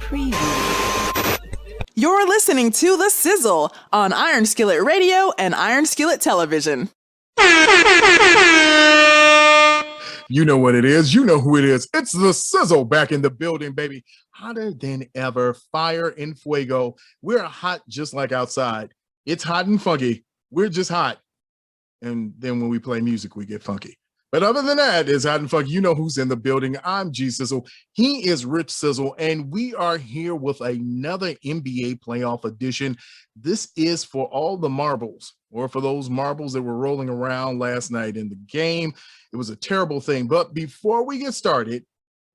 Preview. You're listening to The Sizzle on Iron Skillet Radio and Iron Skillet Television. You know what it is. You know who it is. It's The Sizzle back in the building, baby. Hotter than ever. Fire and fuego. We're hot just like outside. It's hot and funky. We're just hot. And then when we play music, we get funky. But other than that, it's hot and funky. You know who's in the building. I'm G Sizzle. He is Rich Sizzle. And we are here with another NBA playoff edition. This is for all the marbles, or for those marbles that were rolling around last night in the game. It was a terrible thing. But before we get started,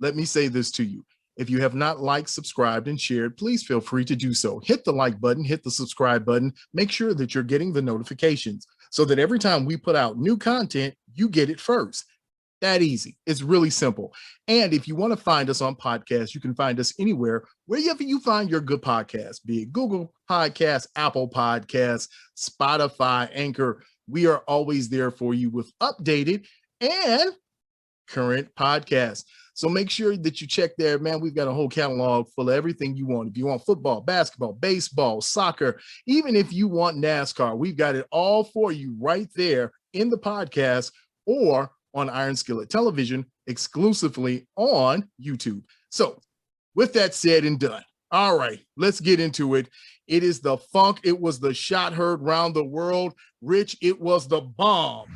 let me say this to you. If you have not liked, subscribed, and shared, please feel free to do so. Hit the like button, hit the subscribe button. Make sure that you're getting the notifications so that every time we put out new content, you get it first. That easy. It's really simple. And if you want to find us on podcasts, you can find us anywhere wherever you find your good podcasts, be it Google Podcasts, Apple Podcasts, Spotify, Anchor. We are always there for you with updated and current podcasts. So make sure that you check there, man. We've got a whole catalog full of everything you want. If you want football, basketball, baseball, soccer, even if you want NASCAR, we've got it all for you right there in the podcast or on Iron Skillet Television, exclusively on YouTube. So with that said and done, all right, let's get into it. It is the funk. It was the shot heard round the world. Rich, it was the bomb.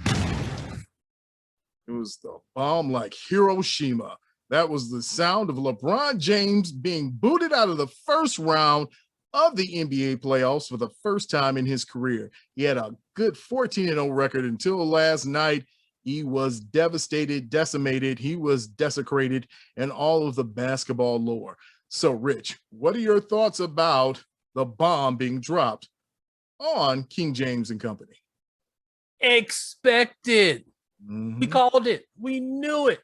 It was the bomb like Hiroshima. That was the sound of LeBron James being booted out of the first round of the NBA playoffs for the first time in his career. He had a good 14-0 record until last night. He was devastated, decimated. He was desecrated in all of the basketball lore. So, Rich, what are your thoughts about the bomb being dropped on King James and company? Expected. We called it. We knew it.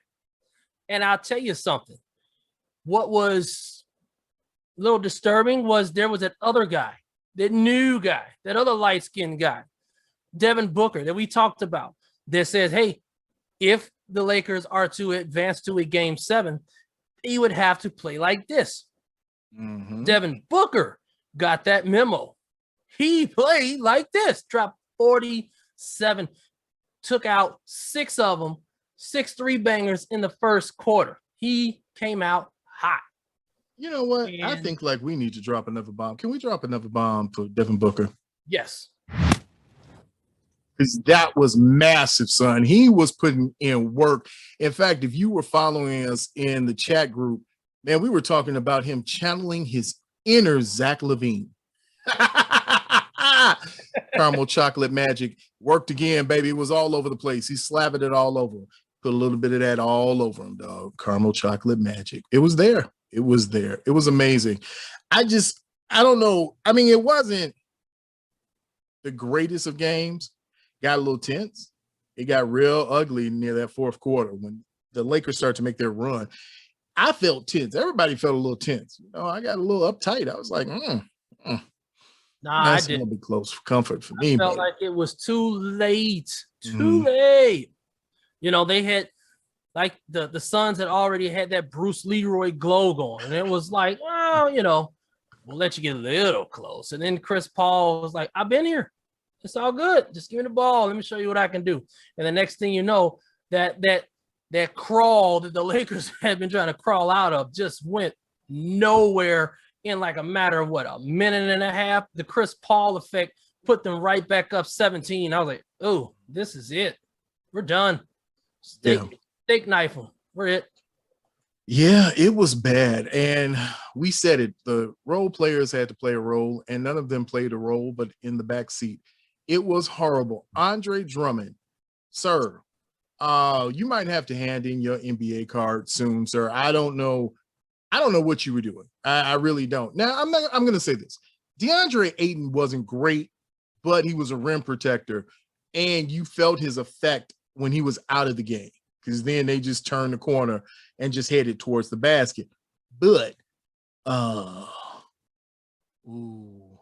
And I'll tell you something. What was a little disturbing was there was that other guy, that new guy, that other light-skinned guy, Devin Booker, that we talked about, that says, hey, if the Lakers are to advance to a game 7, he would have to play like this. Devin Booker got that memo. He played like this, dropped 47, took out 6 of them, 6 3-bangers in the first quarter. He came out hot. You know what? I think like we need to drop another bomb. Can we drop another bomb for Devin Booker? Yes. Because that was massive, son. He was putting in work. In fact, if you were following us in the chat group, man, we were talking about him channeling his inner Zach LaVine. Caramel chocolate magic worked again, baby. It was all over the place. He slathered it all over him. Put a little bit of that all over him, dog. Caramel chocolate magic. It was there. It was there. It was amazing. I don't know. I mean, it wasn't the greatest of games. Got a little tense. It got real ugly near that fourth quarter when the Lakers started to make their run. I felt tense. Everybody felt a little tense. You know, I got a little uptight. I was like, Nah, that's I didn't. gonna be close for comfort for me. I felt like it was too late. Too late. You know, they had like the Suns had already had that Bruce Leroy glow going. And it was like, well, you know, we'll let you get a little close. And then Chris Paul was like, I've been here. It's all good. Just give me the ball. Let me show you what I can do. And the next thing you know, that crawl that the Lakers had been trying to crawl out of just went nowhere in like a matter of what, a minute and a half. The Chris Paul effect put them right back up 17. I was like, oh, this is it. We're done. Steak knife them. We're it. Yeah, it was bad. And we said it. The role players had to play a role, and none of them played a role, but in the back seat. It was horrible. Andre Drummond, sir, you might have to hand in your NBA card soon, sir. I don't know what you were doing. I really don't. Now, I'm going to say this. DeAndre Ayton wasn't great, but he was a rim protector, and you felt his effect when he was out of the game, because then they just turned the corner and just headed towards the basket. But,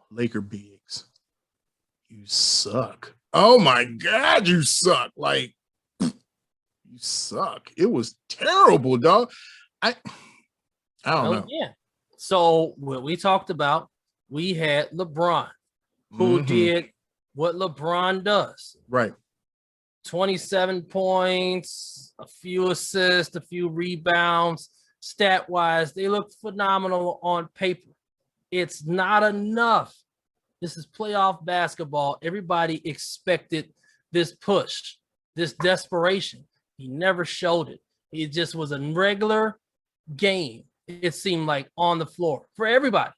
Laker bigs, you suck. Oh my God, you suck. Like, you suck. It was terrible, dog. I don't know. Yeah. So what we talked about, we had LeBron, who did what LeBron does. Right. 27 points, a few assists, a few rebounds. Stat-wise, they look phenomenal on paper. It's not enough. This is playoff basketball. Everybody expected this push, this desperation. He never showed it. It just was a regular game. It seemed like on the floor for everybody.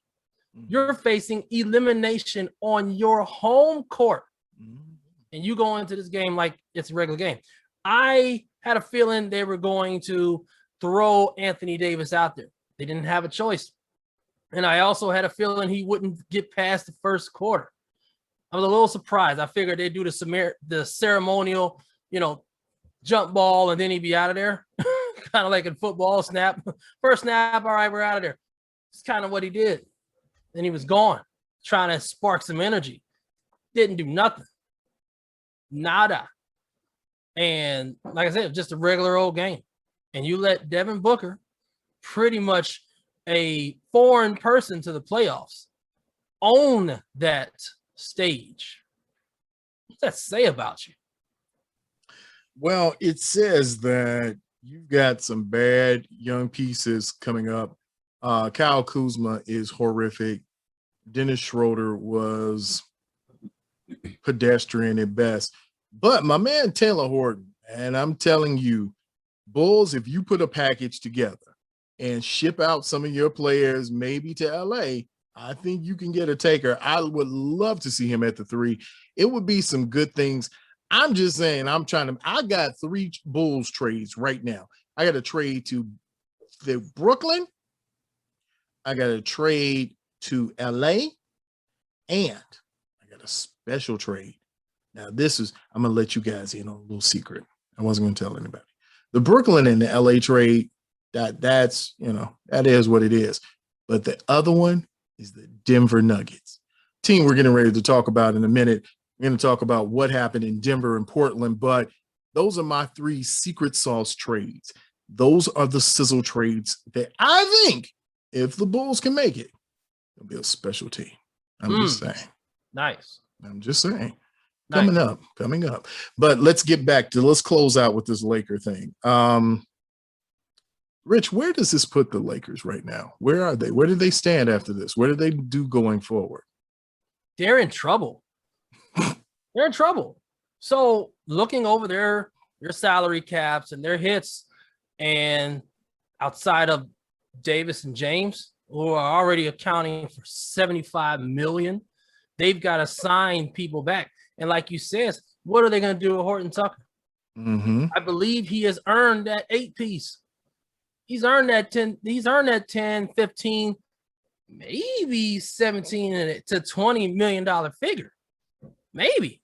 You're facing elimination on your home court. And you go into this game like it's a regular game. I had a feeling they were going to throw Anthony Davis out there. They didn't have a choice. And I also had a feeling he wouldn't get past the first quarter. I was a little surprised. I figured they'd do the ceremonial, jump ball, and then he'd be out of there. Kind of like in football, snap. First snap, all right, we're out of there. It's kind of what he did. Then he was gone, trying to spark some energy. Didn't do nothing. Nada. And like I said, just a regular old game. And you let Devin Booker, pretty much a foreign person to the playoffs, own that stage. What's that say about you? Well, it says that you've got some bad young pieces coming up. Kyle Kuzma is horrific. Dennis Schroeder was pedestrian at best. But my man Taylor Horton, and I'm telling you, Bulls, if you put a package together and ship out some of your players maybe to LA, I think you can get a taker. I would love to see him at the 3. It would be some good things. I'm just saying, I got 3 Bulls trades right now. I got a trade to Brooklyn. I got a trade to LA, and I got a special trade. Now, I'm going to let you guys in on a little secret. I wasn't going to tell anybody. The Brooklyn and the LA trade, that is what it is. But the other one is the Denver Nuggets. Team we're getting ready to talk about in a minute. We're going to talk about what happened in Denver and Portland, but those are my 3 secret sauce trades. Those are the sizzle trades that I think, if the Bulls can make it, it'll be a special team. I'm just saying. Nice. I'm just saying. Nice. Coming up. But let's close out with this Laker thing. Rich, where does this put the Lakers right now? Where are they? Where do they stand after this? What do they do going forward? They're in trouble. They're in trouble. So looking over their salary caps and their hits, and outside of Davis and James, who are already accounting for $75 million, they've got to sign people back. And like you said, what are they going to do with Horton Tucker? I believe he has earned that 8-piece. He's earned that 10. He's earned that 10, 15, maybe 17 to $20 million figure. Maybe.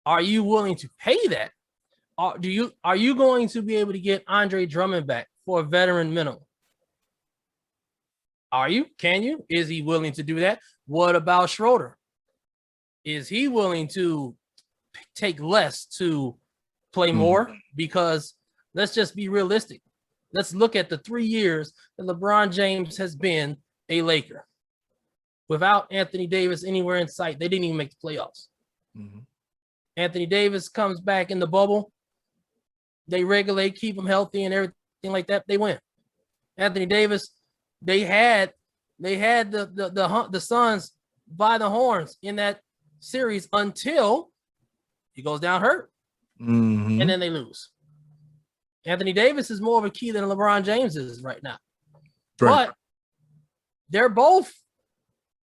Are you willing to pay that? Are you going to be able to get Andre Drummond back for a veteran minimum? Are you? Can you? Is he willing to do that? What about Schroeder? Is he willing to take less to play more? Because let's just be realistic. Let's look at the 3 years that LeBron James has been a Laker. Without Anthony Davis anywhere in sight, they didn't even make the playoffs. Anthony Davis comes back in the bubble. They regulate, keep him healthy and everything like that. They win. Anthony Davis, they had the Suns by the horns in that series until he goes down hurt. And then they lose. Anthony Davis is more of a key than LeBron James is right now. Right. But they're both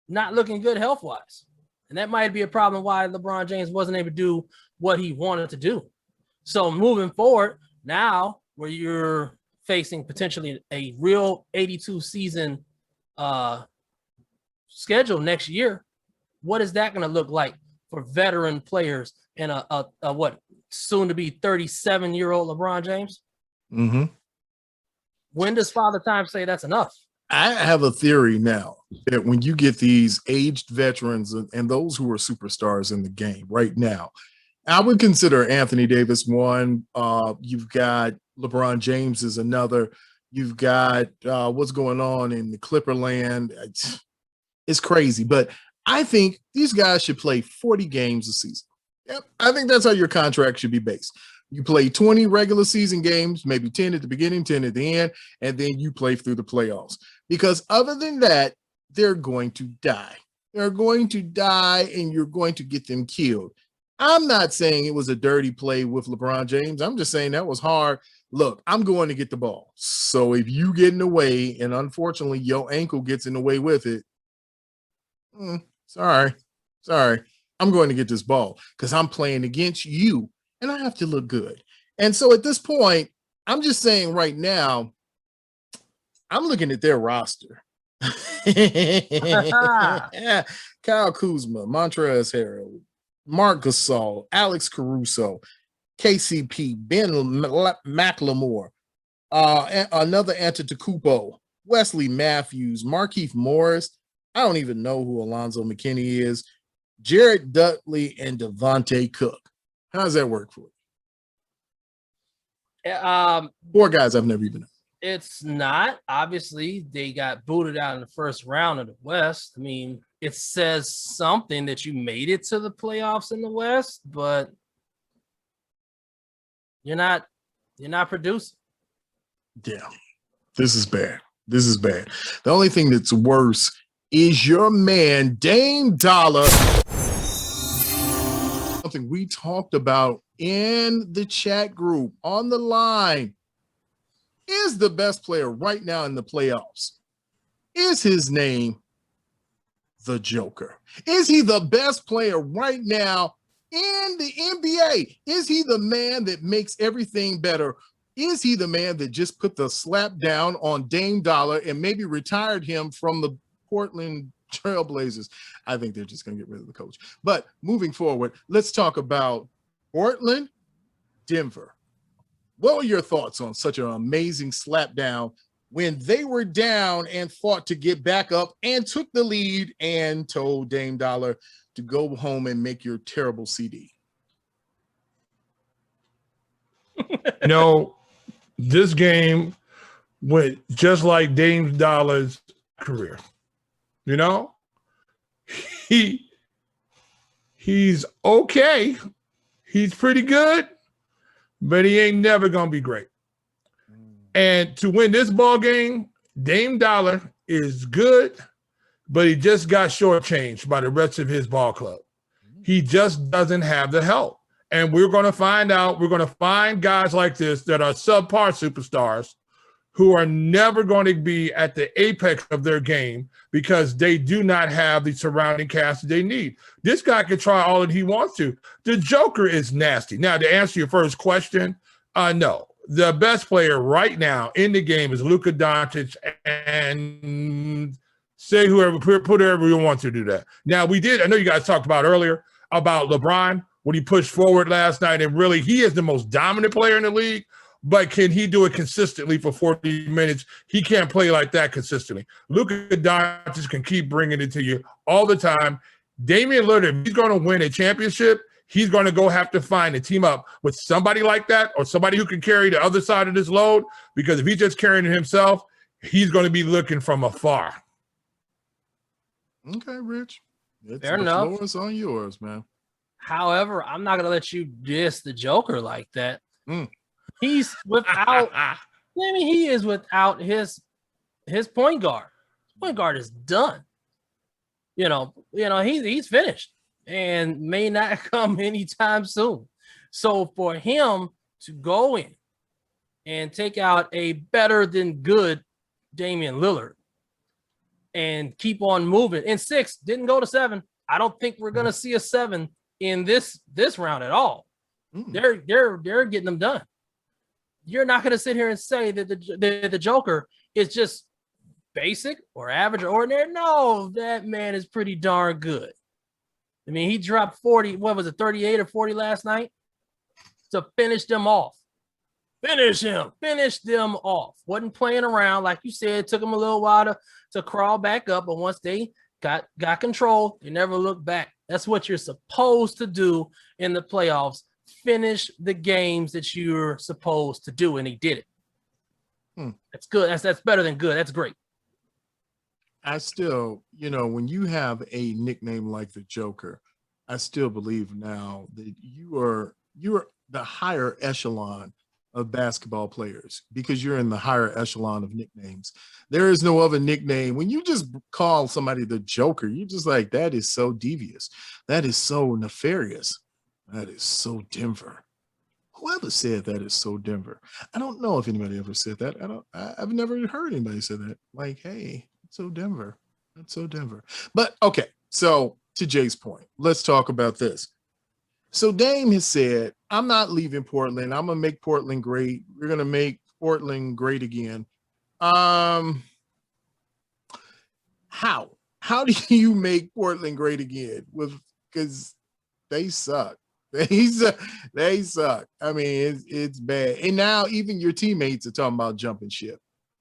not looking good health-wise. And that might be a problem why LeBron James wasn't able to do what he wanted to do. So moving forward, now where you're facing potentially a real 82 season schedule next year, what is that going to look like for veteran players and a what soon to be 37-year-old LeBron James? When does Father Time say that's enough? I have a theory now that when you get these aged veterans and those who are superstars in the game right now, I would consider Anthony Davis one. You've got LeBron James is another. You've got what's going on in the Clipper land. It's crazy, but I think these guys should play 40 games a season. Yep, I think that's how your contract should be based. You play 20 regular season games, maybe 10 at the beginning, 10 at the end, and then you play through the playoffs. Because other than that, they're going to die. They're going to die, and you're going to get them killed. I'm not saying it was a dirty play with LeBron James. I'm just saying that was hard. Look, I'm going to get the ball. So if you get in the way, and unfortunately your ankle gets in the way with it, sorry. I'm going to get this ball because I'm playing against you, and I have to look good. And so at this point, I'm just saying right now, I'm looking at their roster. Kyle Kuzma, Montrezl Harrell, Marc Gasol, Alex Caruso, KCP, Ben McLemore, another Antetokounmpo, Wesley Matthews, Markieff Morris. I don't even know who Alonzo McKinney is. Jared Dudley and Devontae Cook. How does that work for you? 4 guys I've never even known. It's not. Obviously, they got booted out in the first round of the West. I mean, it says something that you made it to the playoffs in the West, but you're not producing. Yeah, this is bad. The only thing that's worse is your man Dame Dollar. Something we talked about in the chat group on the line. Is the best player right now in the playoffs. Is his name the Joker? Is he the best player right now in the NBA? Is he the man that makes everything better? Is he the man that just put the slap down on Dame Dollar and maybe retired him from the Portland Trailblazers? I think they're just going to get rid of the coach. But moving forward, let's talk about Portland, Denver. What were your thoughts on such an amazing slap down when they were down and fought to get back up and took the lead and told Dame Dollar to go home and make your terrible CD? This game went just like Dame Dollar's career. He's okay. He's pretty good, but he ain't never going to be great. And to win this ball game, Dame Dollar is good, but he just got shortchanged by the rest of his ball club. He just doesn't have the help. And we're going to find out, we're going to find guys like this that are subpar superstars who are never going to be at the apex of their game because they do not have the surrounding cast they need. This guy can try all that he wants to. The Joker is nasty. Now, to answer your first question, no. The best player right now in the game is Luka Doncic, and say whoever, put whoever you want to do that. Now, I know you guys talked about earlier about LeBron when he pushed forward last night, and really he is the most dominant player in the league, but can he do it consistently for 40 minutes? He can't play like that consistently. Luka Doncic can keep bringing it to you all the time. Damian Lillard, if he's going to win a championship, he's going to go have to find a team up with somebody like that or somebody who can carry the other side of this load, because if he's just carrying it himself, he's going to be looking from afar. Okay, Rich. Fair enough. The floor is on yours, man. However, I'm not going to let you diss the Joker like that. He's without he is without his point guard. Point guard is done. He's finished and may not come anytime soon. So for him to go in and take out a better than good Damian Lillard and keep on moving. And 6 didn't go to 7. I don't think we're gonna see a 7 in this round at all. They're getting them done. You're not gonna sit here and say that the Joker is just basic or average or ordinary. No, that man is pretty darn good. I mean, he dropped 40, 38 or 40 last night to finish them off. Finish them off. Wasn't playing around. Like you said, it took him a little while to crawl back up, but once they got control, they never looked back. That's what you're supposed to do in the playoffs. Finish the games that you're supposed to do, and he did it. That's good. That's better than good. That's great. I still, when you have a nickname like the Joker, I still believe now that you are the higher echelon of basketball players because you're in the higher echelon of nicknames. There is no other nickname. When you just call somebody the Joker, you're just like, that is so devious. That is so nefarious. That is so Denver. Whoever said that is so Denver. I don't know if anybody ever said that. I've never heard anybody say that. Like, hey, it's so Denver. That's so Denver. But okay, so to Jay's point, let's talk about this. So Dame has said, I'm not leaving Portland. I'm going to make Portland great. We're going to make Portland great again. How do you make Portland great again? Because they suck. They suck. I mean, it's bad. And now even your teammates are talking about jumping ship.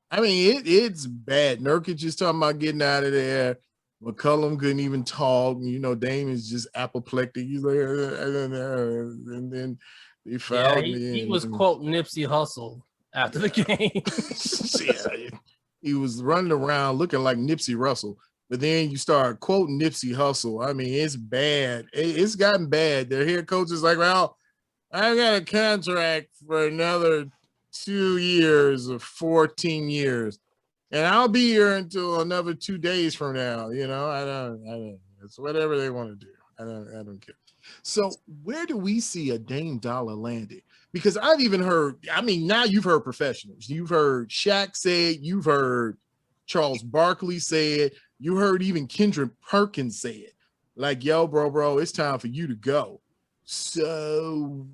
I mean, it's bad. Nurkic is talking about getting out of there. McCollum couldn't even talk. Dame is just apoplectic. He's like, and then they fouled me. He was quoting Nipsey Hussle after the game. Yeah, he was running around looking like Nipsey Russell. But then you start quoting Nipsey Hussle. I mean, it's bad. It's gotten bad. Their head coach is like, well, I got a contract for another 2 years or 14 years. And I'll be here until another 2 days from now. I don't. It's whatever they want to do. I don't care. So where do we see a Dame Dollar landing? Because I've even heard. I mean, now you've heard professionals. You've heard Shaq say it. You've heard Charles Barkley say it. You heard even Kendrick Perkins say it. Like, yo, bro, it's time for you to go. So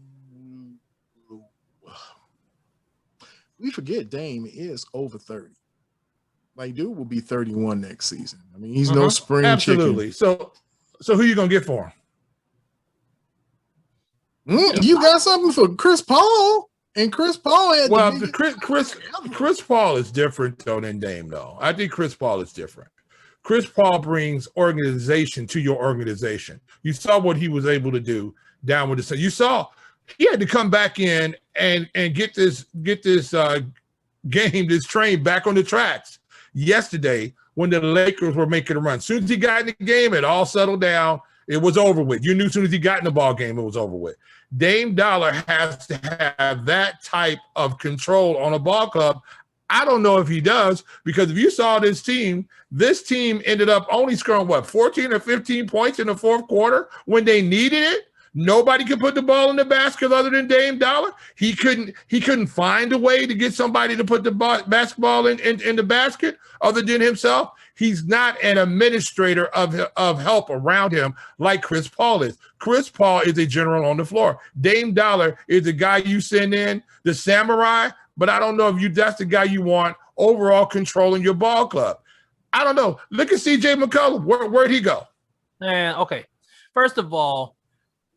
we forget Dame is over 30. Like, dude will be 31 next season. I mean, he's no spring absolutely. Chicken. So who you gonna get for him? You got something for Chris Paul, and Chris Paul had. Well, Chris Paul is different though than Dame though. I think Chris Paul is different. Chris Paul brings organization to your organization. You saw what he was able to do down with the. You saw he had to come back in and get this game, this train back on the tracks yesterday when the Lakers were making a run. As soon as he got in the game, it all settled down. It was over with. You knew as soon as he got in the ball game, it was over with. Dame Dollar has to have that type of control on a ball club. I don't know if he does, because if you saw this team ended up only scoring 14 or 15 points in the fourth quarter when they needed it. Nobody could put the ball in the basket other than Dame Dollar. He couldn't find a way to get somebody to put the basketball in the basket other than himself. He's not an administrator of help around him like Chris Paul is. Chris Paul is a general on the floor. Dame Dollar is the guy you send in, the samurai, but I don't know if that's the guy you want overall controlling your ball club. I don't know. Look at CJ McCollum. Where'd he go? Man, okay. First of all,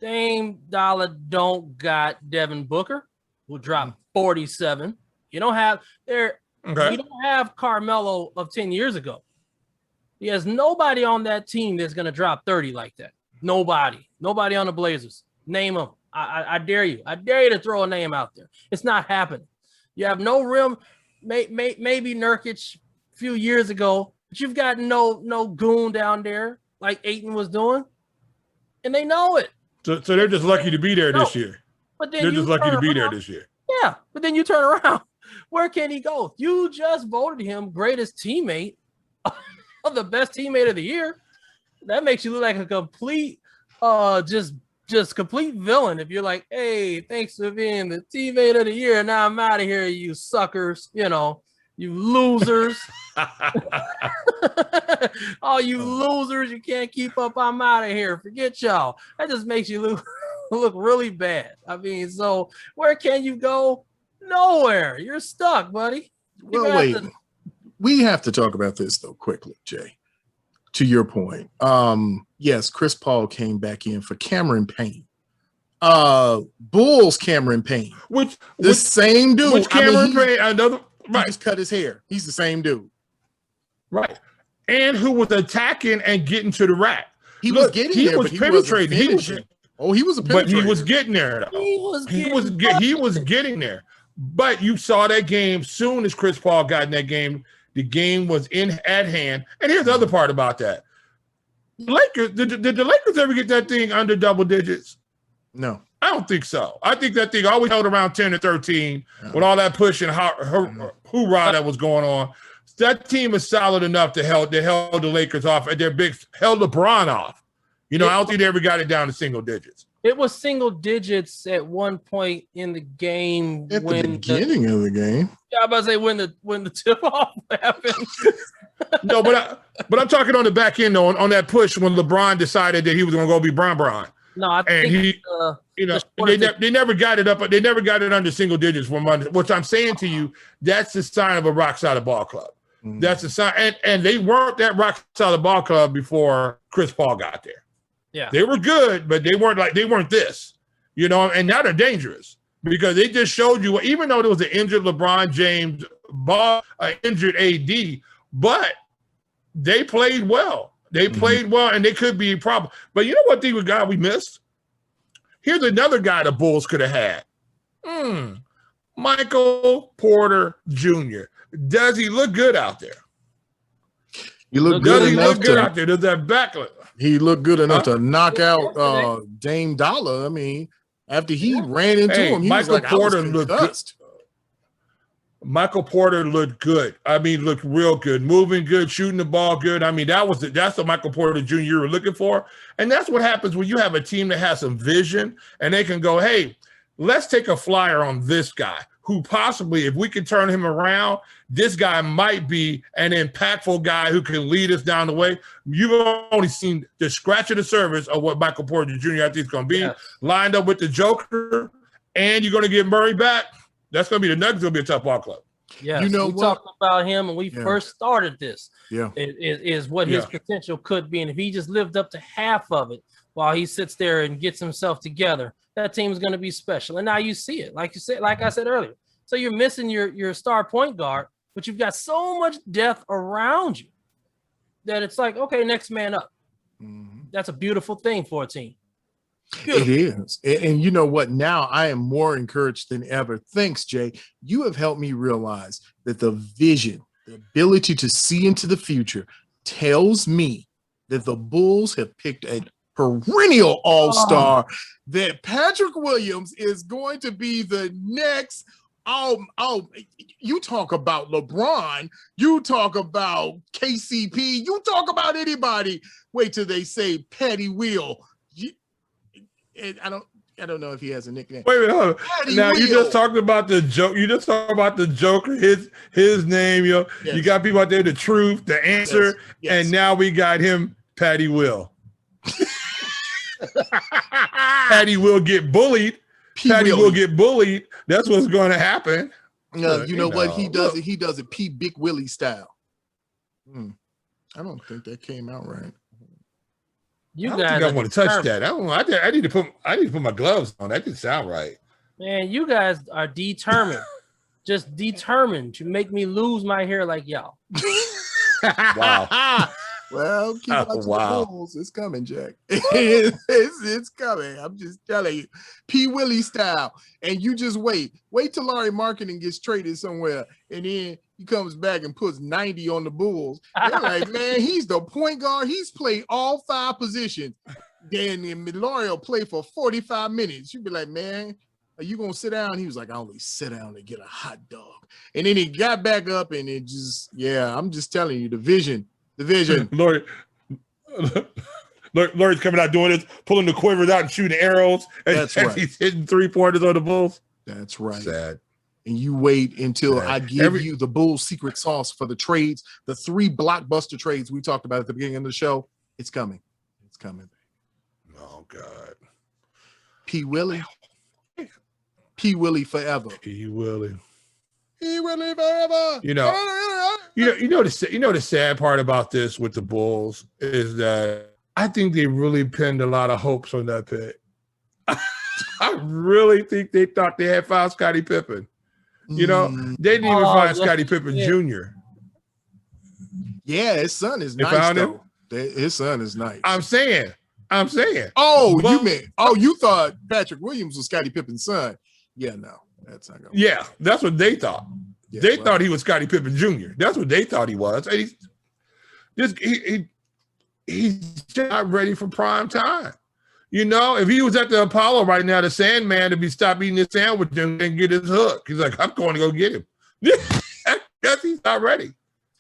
Dame Dollar don't got Devin Booker, who dropped 47. You don't have You don't have Carmelo of 10 years ago. He has nobody on that team that's going to drop 30 like that. Nobody on the Blazers. Name them. I dare you. I dare you to throw a name out there. It's not happening. You have no rim. Maybe Nurkic a few years ago, but you've got no goon down there like Ayton was doing, and they know it. So they're just lucky to be there this year. But then they're just lucky to be there this year. Yeah, but then you turn around. Where can he go? You just voted him greatest teammate of the best teammate of the year. That makes you look like a complete, just complete villain. If you're like, hey, thanks for being the teammate of the year. Now I'm out of here, you suckers. You losers. Oh, you losers. You can't keep up. I'm out of here. Forget y'all. That just makes you look really bad. I mean, so where can you go? Nowhere. You're stuck, buddy. Well, wait. We have to talk about this, though, quickly, Jay. To your point. Yes, Chris Paul came back in for Cameron Payne. Bulls Cameron Payne. Which same dude. Which Cameron Payne? Another. Right. He just cut his hair. He's the same dude. Right. And who was attacking and getting to the rack. He was penetrating. He was a penetrator. But he was a penetrator. But he was getting there, though. He was getting there. But you saw that game soon as Chris Paul got in that game. The game was at hand. And here's the other part about that. Lakers, did the Lakers ever get that thing under double digits? No. I don't think so. I think that thing always held around 10 or 13 with all that push and hoorah that was going on. That team is solid enough to held the Lakers off and held LeBron off. I don't think they ever got it down to single digits. It was single digits at one point in the game at the beginning of the game. Yeah, I'm about to say when the tip off happened. No, but I'm talking on the back end though, on that push when LeBron decided that he was going to go be Bron. No, I think they never got it up. They never got it under single digits. Which I'm saying to you, that's the sign of a rock solid ball club. Mm-hmm. That's the sign, and they weren't that rock solid ball club before Chris Paul got there. Yeah, they were good, but they weren't this, and now they're dangerous because they just showed you, even though there was an injured LeBron James, injured AD, but they played well. They played well, and they could be a problem. But you know what thing we missed? Here's another guy the Bulls could have had. Michael Porter Jr. Does he look good out there? He looked good enough out there. Does that backlit? He looked good enough to knock out Dame Dollar. I mean, after he ran into him, he Michael was like, Porter I was looked good. Michael Porter looked good. I mean, looked real good, moving good, shooting the ball good. I mean, that's what Michael Porter Jr. you were looking for. And that's what happens when you have a team that has some vision and they can go, hey, let's take a flyer on this guy who possibly, if we can turn him around, this guy might be an impactful guy who can lead us down the way. You've only seen the scratch of the surface of what Michael Porter Jr. I think is going to be lined up with the Joker, and you're going to get Murray back. That's going to be the Nuggets. Going to be a tough ball club. Yeah, we talked about him when we first started this. Yeah, is what his potential could be, and if he just lived up to half of it while he sits there and gets himself together, that team is going to be special. And now you see it, like I said earlier. So you're missing your star point guard, but you've got so much depth around you that it's like, okay, next man up. Mm-hmm. That's a beautiful thing for a team. Beautiful. It is. And you know what? Now I am more encouraged than ever. Thanks, Jay. You have helped me realize that the vision, the ability to see into the future tells me that the Bulls have picked a perennial all-star, that Patrick Williams is going to be the next. You talk about LeBron, you talk about KCP, you talk about anybody. Wait till they say Patty Will. I don't know if he has a nickname. Wait a minute, hold on. Now you just talked about the joke. You just talked about the Joker. His name. You got people out there. The truth, the answer, and now we got him. Patty Will. Patty will get bullied. Patty will get bullied. That's what's going to happen. No, you know what he does? He does it P. Big Willie style. I don't think that came out right. I don't think I want to touch that. I need to put my gloves on. That didn't sound right. Man, you guys are determined, just determined to make me lose my hair like y'all. Wow. Well, keep watching the Bulls. It's coming, Jack. It's coming. I'm just telling you, P. Willie style. And you just wait till Larry Marketing gets traded somewhere, and then he comes back and puts 90 on the Bulls. They're like, man, he's the point guard. He's played all 5 positions. Then Larry will play for 45 minutes. You'd be like, man, are you gonna sit down? He was like, I only sit down to get a hot dog. And then he got back up, and it just, I'm just telling you, the vision. Larry's coming out doing this, pulling the quivers out and shooting arrows. That's right. He's hitting 3-pointers on the Bulls. That's right. Sad. And you wait until I give you the Bulls secret sauce for the trades, the 3 blockbuster trades we talked about at the beginning of the show. It's coming. It's coming. Oh, God. P. Willie. P. Willie forever. P. Willie. P. Willie forever. You know the sad part about this with the Bulls is that I think they really pinned a lot of hopes on that pick. I really think they thought they had found Scottie Pippen. They didn't even find Scottie Pippen Jr. Yeah, his son is nice though. His son is nice. I'm saying. Oh, you thought Patrick Williams was Scottie Pippen's son? Yeah, no. That's not gonna Yeah, that's what they thought. Yeah, They thought he was Scottie Pippen Jr. That's what they thought he was. And he's just not ready for prime time. You know, if he was at the Apollo right now, the Sandman would be stop eating his sandwich and get his hook. He's like, I'm going to go get him. Guess he's not ready.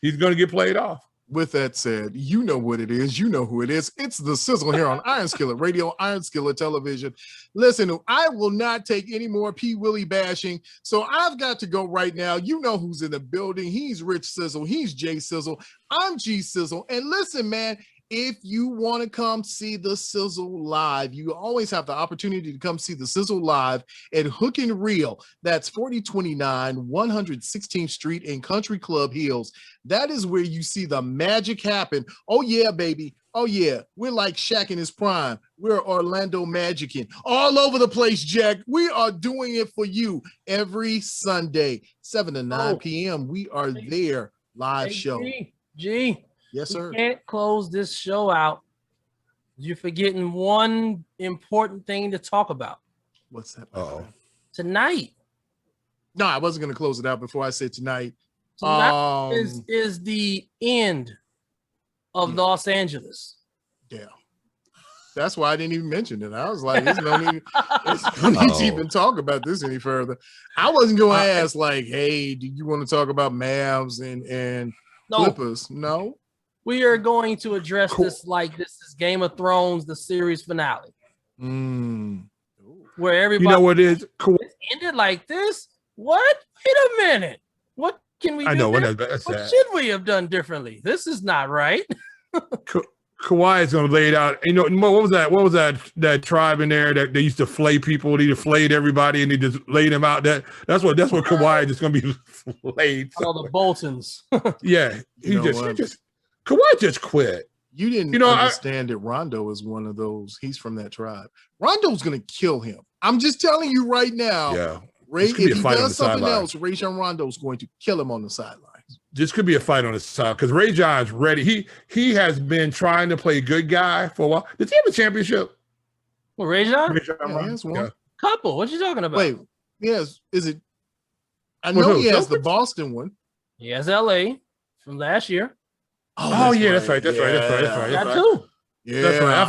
He's going to get played off. With that said, you know what it is. You know who it is. It's the Sizzle here on Iron Skillet Radio, Iron Skillet Television. Listen, I will not take any more P. Willie bashing, so I've got to go right now. You know who's in the building. He's Rich Sizzle. He's Jay Sizzle. I'm G Sizzle. And listen, man, if you want to come see the Sizzle live, you always have the opportunity to come see the Sizzle live at Hook and Reel. That's 4029 116th Street in Country Club Hills. That is where you see the magic happen. Oh, yeah, baby. Oh, yeah. We're like Shaq in his prime. We're Orlando Magicking. All over the place, Jack. We are doing it for you every Sunday, 7 to 9 p.m. We are there. Live show. G. Yes, sir. You can't close this show out. You're forgetting one important thing to talk about. What's that? Tonight. No, I wasn't going to close it out before I said tonight. Tonight is the end of Los Angeles. Yeah. That's why I didn't even mention it. I was like, there's no need to even talk about this any further. I wasn't going to ask like, hey, do you want to talk about Mavs and Clippers? No. We are going to address this like this is Game of Thrones, the series finale. Where everybody, you know what it is? It's ended like this? What? Wait a minute. What can we do? I know what should we have done differently? This is not right. Kawhi is going to lay it out. You know, what was that? What was that tribe in there that they used to flay people? They just flayed everybody and they just laid them out. That's what Kawhi is going to be flayed. All the Boltons. Yeah, he just Kawhi just quit. You didn't understand that Rondo is one of those. He's from that tribe. Rondo's going to kill him. I'm just telling you right now. Yeah. If he does something else, Rajon Rondo's going to kill him on the sidelines. This could be a fight on the side because Rajon's ready. He has been trying to play good guy for a while. Does he have a championship? Well, Rajon? He has one. Yeah. Couple. What you talking about? Wait, yes. Is it? I know he has the Boston one. He has LA from last year. Oh yeah, that's right. That's right. Got two. Yeah, that's right. I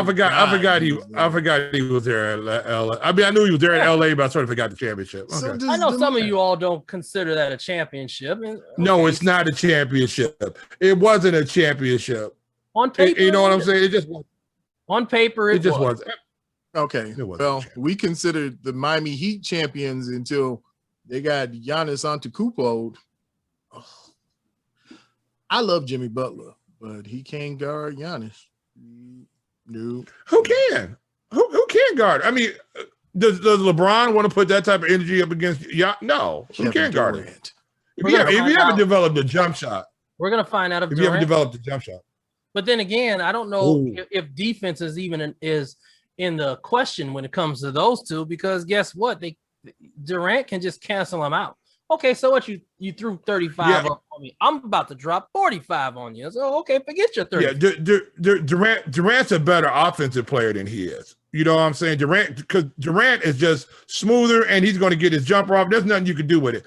forgot he was there at LA. I mean, I knew he was there at LA, but I sort of forgot the championship. Okay. I know some of you all don't consider that a championship. No, it's not a championship. It wasn't a championship. On paper, you know what I'm saying? It just on paper, it just was. wasn't. Okay. Well, we considered the Miami Heat champions until they got Giannis Antetokounmpo. Oh. I love Jimmy Butler, but he can't guard Giannis. No. Who can? Who can guard? I mean, does LeBron want to put that type of energy up against No. Who can guard it? If you haven't developed a jump shot. We're going to find out if you haven't developed a jump shot. But then again, I don't know if defense is even is in the question when it comes to those two, because guess what? Durant can just cancel them out. Okay, so what you threw 35 up on me. I'm about to drop 45 on you. So okay, forget your 30. Yeah, Durant's a better offensive player than he is. You know what I'm saying? Durant is just smoother and he's going to get his jumper off. There's nothing you can do with it.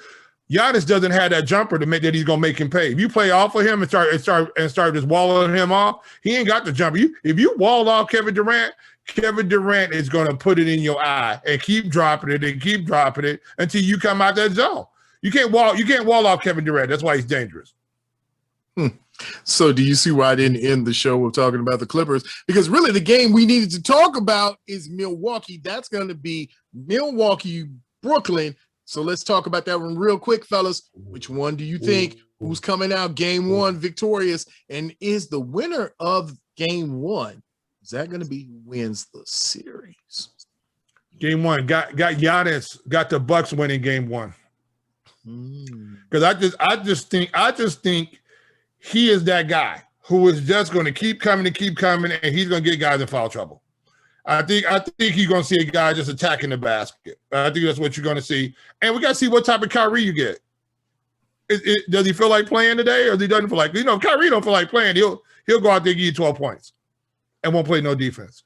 Giannis doesn't have that jumper that he's going to make him pay. If you play off of him and start just walling him off, he ain't got the jumper. If you wall off Kevin Durant is going to put it in your eye and keep dropping it until you come out that zone. You can't wall off Kevin Durant. That's why he's dangerous. So do you see why I didn't end the show with talking about the Clippers? Because really the game we needed to talk about is Milwaukee. That's going to be Milwaukee, Brooklyn. So let's talk about that one real quick, fellas. Which one do you think? Who's coming out game one victorious? And is the winner of game one, is that going to be who wins the series? Game one got Giannis, got the Bucks winning game one. Because I just think he is that guy who is just going to keep coming, and he's going to get guys in foul trouble. I think you're going to see a guy just attacking the basket. I think that's what you're going to see, and we got to see what type of Kyrie you get. Does he feel like playing today, or he doesn't feel like? Kyrie don't feel like playing. He'll go out there and give you 12 points, and won't play no defense.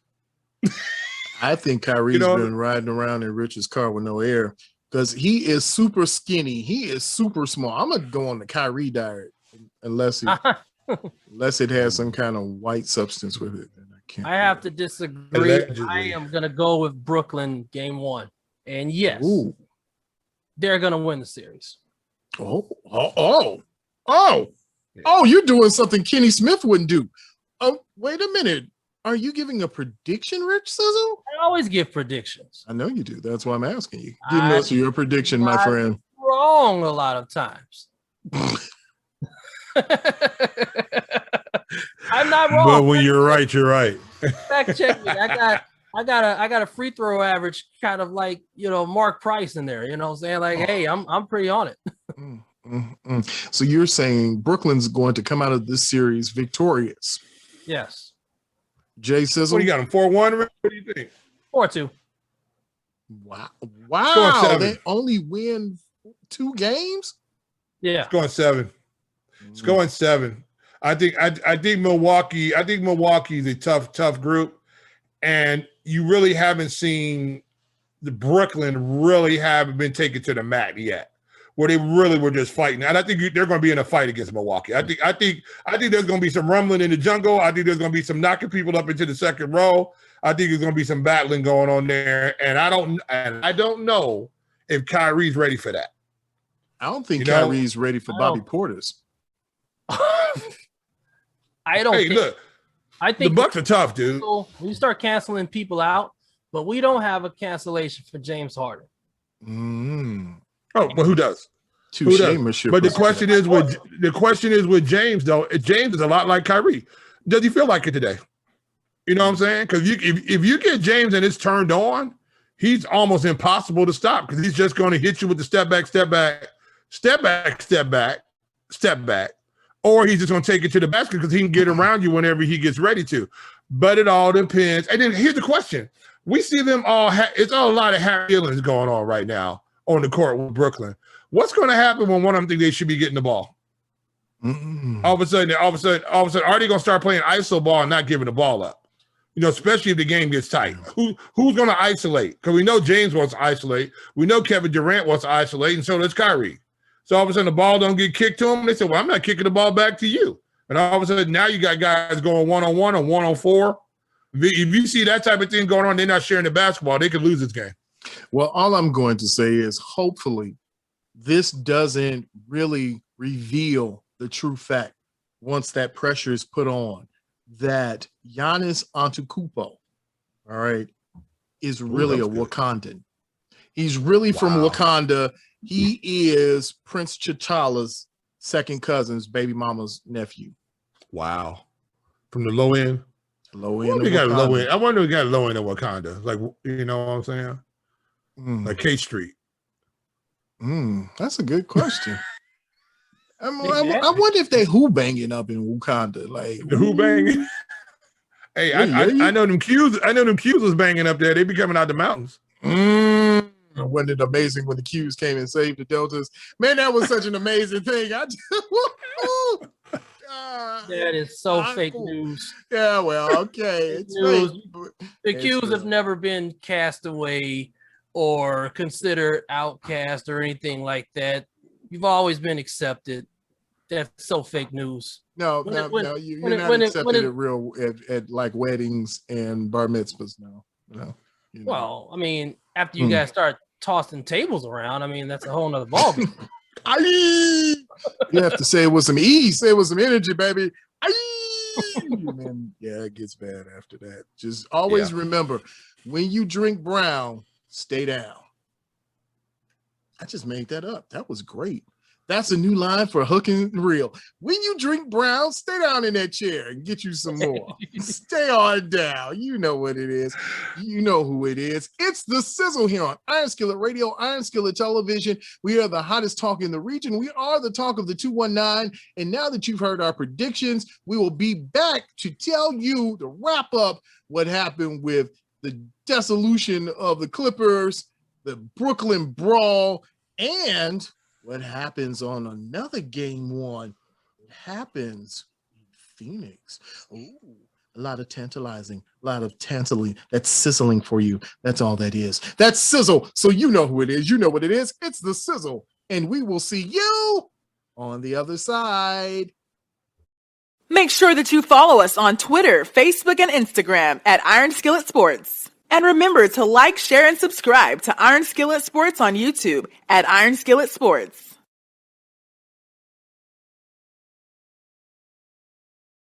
I think Kyrie's been riding around in Rich's car with no air. because he is super skinny. He is super small. I'm gonna go on the Kyrie diet unless it has some kind of white substance with it. And I have to disagree. Allegedly. I am gonna go with Brooklyn game 1, and yes, Ooh. they're gonna win the series. Oh! You're doing something Kenny Smith wouldn't do. Oh, wait a minute. Are you giving a prediction, Rich Sizzle? I always give predictions. I know you do. That's why I'm asking you. Give us your prediction, my friend. Wrong a lot of times. I'm not wrong. But when you're right, you're right. Fact check me. I got a free throw average kind of like, Mark Price in there. You know what I'm saying? Like, hey, I'm pretty on it. So you're saying Brooklyn's going to come out of this series victorious? Yes. Jay Sizzle? What do you got him? 4-1? What do you think? 4-2. Wow. They only win 2 games? Yeah. It's going 7. It's going 7. I think Milwaukee. I think Milwaukee is a tough group, and you really haven't seen the Brooklyn really haven't been taken to the mat yet, where they really were just fighting. And I think they're going to be in a fight against Milwaukee. I think there's going to be some rumbling in the jungle. I think there's going to be some knocking people up into the second row. I think there's going to be some battling going on there, and I don't know if Kyrie's ready for that. I don't think Kyrie's ready for Bobby Portis. I don't. Hey, look. I think the Bucks are tough, dude. We start canceling people out, but we don't have a cancellation for James Harden. Oh, well, who does? Who does? But the question is with James, though. James is a lot like Kyrie. Does he feel like it today? You know what I'm saying? Because if you get James and it's turned on, he's almost impossible to stop because he's just going to hit you with the step back. Or he's just going to take it to the basket because he can get around you whenever he gets ready to. But it all depends. And then here's the question. We see them all. It's a lot of happy feelings going on right now on the court with Brooklyn. What's going to happen when one of them think they should be getting the ball? All of a sudden, are they going to start playing iso ball and not giving the ball up? Especially if the game gets tight. Who's going to isolate? Because we know James wants to isolate. We know Kevin Durant wants to isolate, and so does Kyrie. So all of a sudden the ball don't get kicked to him. They said, well, I'm not kicking the ball back to you. And all of a sudden now you got guys going one-on-1 or 1-on-4. If you see that type of thing going on, they're not sharing the basketball. They could lose this game. Well, all I'm going to say is hopefully this doesn't really reveal the true fact once that pressure is put on that Giannis Antetokounmpo, all right, is really a Wakandan. He's really from Wakanda. He is Prince T'Challa's second cousin's baby mama's nephew. Wow. From the low end? Low end. We got low end. I wonder if we got low end of Wakanda. Like, you know what I'm saying? Like K Street. That's a good question. I wonder if they who banging up in Wakanda. Like the who banging? Hey, I know them Qs. I know them Qs was banging up there. They be coming out the mountains. Wasn't it amazing when the Qs came and saved the Deltas? Man, that was such an amazing thing. That is so fake news. Yeah, well, okay. It's news. Fake. The Qs have never been cast away or considered outcast or anything like that. You've always been accepted. That's so fake news. No, you're not accepted at real at like weddings and bar mitzvahs now. Well, I mean, after you guys start tossing tables around, I mean, that's a whole nother ballgame. You have to say it with some ease, say it with some energy, baby. And then, it gets bad after that. Just always remember, when you drink brown, stay down. I just made that up. That was great. That's a new line for Hook and Reel. When you drink brown, stay down in that chair and get you some more. Stay on down. You know what it is. You know who it is. It's the Sizzle here on Iron Skillet Radio, Iron Skillet Television. We are the hottest talk in the region. We are the talk of the 219. And now that you've heard our predictions, we will be back to tell you, to wrap up what happened with the dissolution of the Clippers, the Brooklyn Brawl, and what happens on another game one? What happens in Phoenix? Ooh, a lot of tantalizing, a lot of tantaling. That's sizzling for you. That's all that is. That's sizzle. So you know who it is. You know what it is. It's the sizzle. And we will see you on the other side. Make sure that you follow us on Twitter, Facebook, and Instagram at Iron Skillet Sports. And remember to like, share, and subscribe to Iron Skillet Sports on YouTube at Iron Skillet Sports.